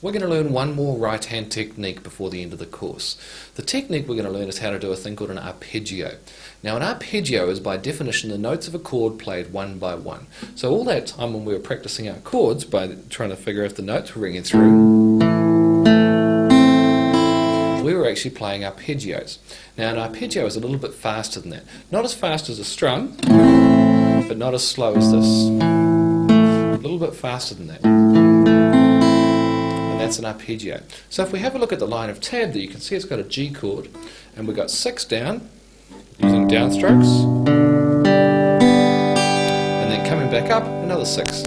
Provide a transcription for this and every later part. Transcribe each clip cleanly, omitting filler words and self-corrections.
we're going to learn one more right hand technique before the end of the course. The technique we're going to learn is how to do a thing called an arpeggio. Now an arpeggio is by definition the notes of a chord played one by one. So all that time when we were practicing our chords by trying to figure out if the notes were ringing through, we were actually playing arpeggios. Now an arpeggio is a little bit faster than that. Not as fast as a strum, but not as slow as this. A little bit faster than that. And that's an arpeggio. So if we have a look at the line of tab there, you can see it's got a G chord, and we've got 6 down, using downstrokes, and then coming back up, another 6.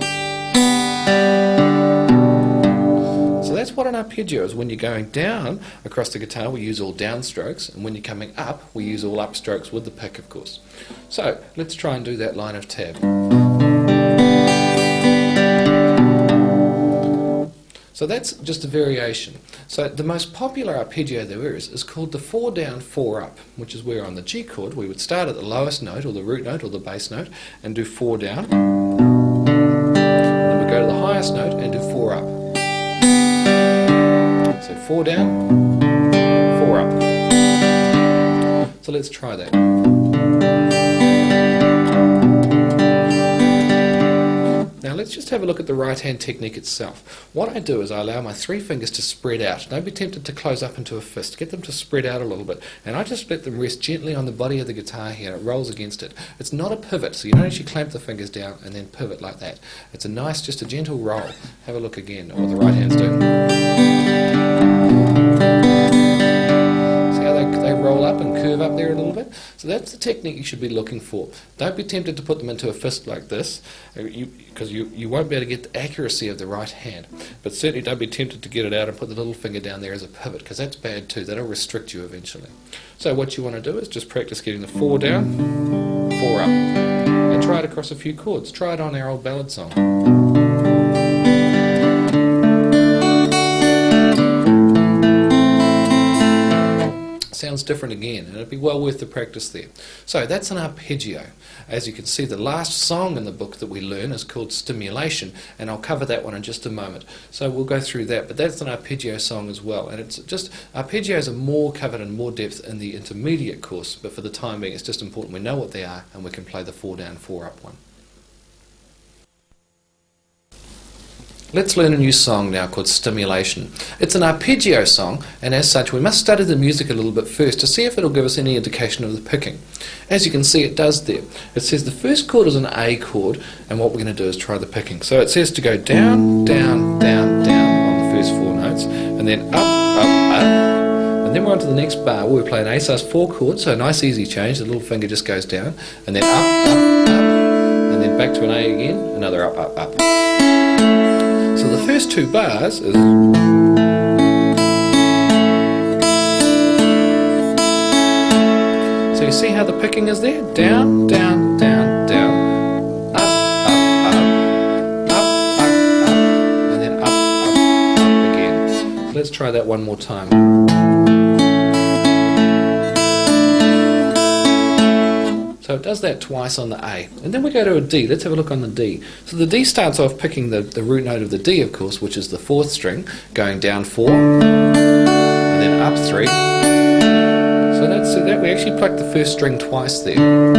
So that's what an arpeggio is. When you're going down across the guitar, we use all downstrokes, and when you're coming up, we use all upstrokes with the pick, of course. So let's try and do that line of tab. So that's just a variation. So the most popular arpeggio there is called the 4 down, 4 up, which is where on the G chord we would start at the lowest note, or the root note, or the bass note, and do 4 down. Then we go to the highest note and do 4 up. So 4 down, 4 up. So let's try that. Now let's just have a look at the right hand technique itself. What I do is I allow my 3 fingers to spread out. Don't be tempted to close up into a fist. Get them to spread out a little bit. And I just let them rest gently on the body of the guitar here. It rolls against it. It's not a pivot, so you don't actually clamp the fingers down and then pivot like that. It's a nice, just a gentle roll. Have a look again at what the right hand's doing. They roll up and curve up there a little bit. So that's the technique you should be looking for. Don't be tempted to put them into a fist like this, because you won't be able to get the accuracy of the right hand. But certainly don't be tempted to get it out and put the little finger down there as a pivot, because that's bad too. That'll restrict you eventually. So what you want to do is just practice getting the 4 down, 4 up, and try it across a few chords. Try it on our old ballad song. Sounds different again, and it'd be well worth the practice there. So that's an arpeggio. As you can see, the last song in the book that we learn is called Stimulation, and I'll cover that one in just a moment. So we'll go through that, but that's an arpeggio song as well. And it's just, arpeggios are more covered in more depth in the intermediate course, but for the time being it's just important we know what they are and we can play the 4 down, 4 up one. Let's learn a new song now called Stimulation. It's an arpeggio song, and as such we must study the music a little bit first to see if it'll give us any indication of the picking. As you can see, it does there. It says the first chord is an A chord, and what we're going to do is try the picking. So it says to go down, down, down, down on the first 4 notes, and then up, up, up. And then we're on to the next bar where we play an A sus4 chord, so a nice easy change. The little finger just goes down, and then up, up, up, and then back to an A again, another up, up, up. So the first 2 bars is, so you see how the picking is there? Down, down, down, down, up, up, up, up, up, up, and then up, up, up again. So let's try that one more time. So it does that twice on the A. And then we go to a D. Let's have a look on the D. So the D starts off picking the root note of the D, of course, which is the 4th string, going down 4, and then up 3. So that's that. We actually plucked the first string twice there. And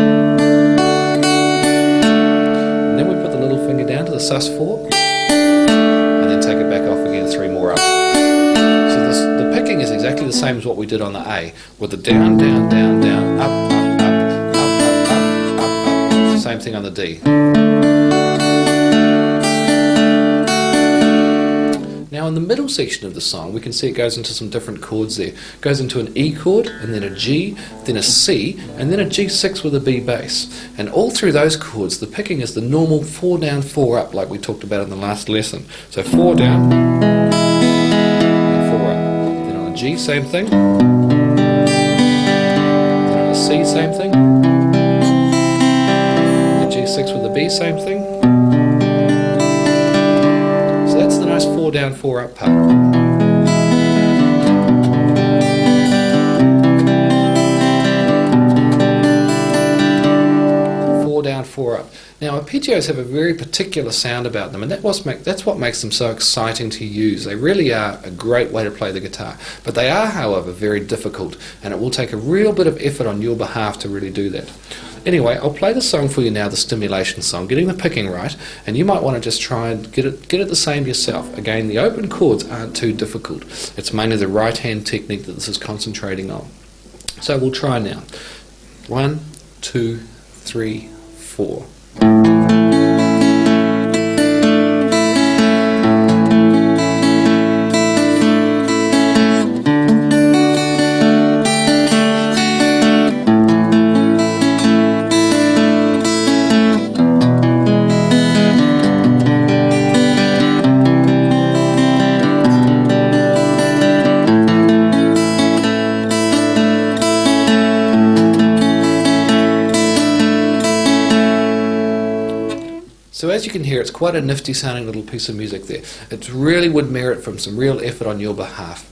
then we put the little finger down to the sus4, and then take it back off again, 3 more up. So the picking is exactly the same as what we did on the A, with the down, down, down, down, up, up. Same thing on the D. Now in the middle section of the song we can see it goes into some different chords there. It goes into an E chord, and then a G, then a C, and then a G6 with a B bass. And all through those chords the picking is the normal 4 down, 4 up like we talked about in the last lesson. So 4 down and 4 up. Then on a G, same thing. Then on a C, same thing. G6 with the B, same thing. So that's the nice 4 down, 4 up part. 4 down, 4 up. Now, arpeggios have a very particular sound about them, and that's what makes them so exciting to use. They really are a great way to play the guitar, but they are, however, very difficult, and it will take a real bit of effort on your behalf to really do that. Anyway, I'll play the song for you now, the stimulation song, getting the picking right, and you might want to just try and get it the same yourself. Again, the open chords aren't too difficult. It's mainly the right hand technique that this is concentrating on. So we'll try now. 1, 2, 3, 4. So as you can hear, it's quite a nifty sounding little piece of music there. It really would merit from some real effort on your behalf.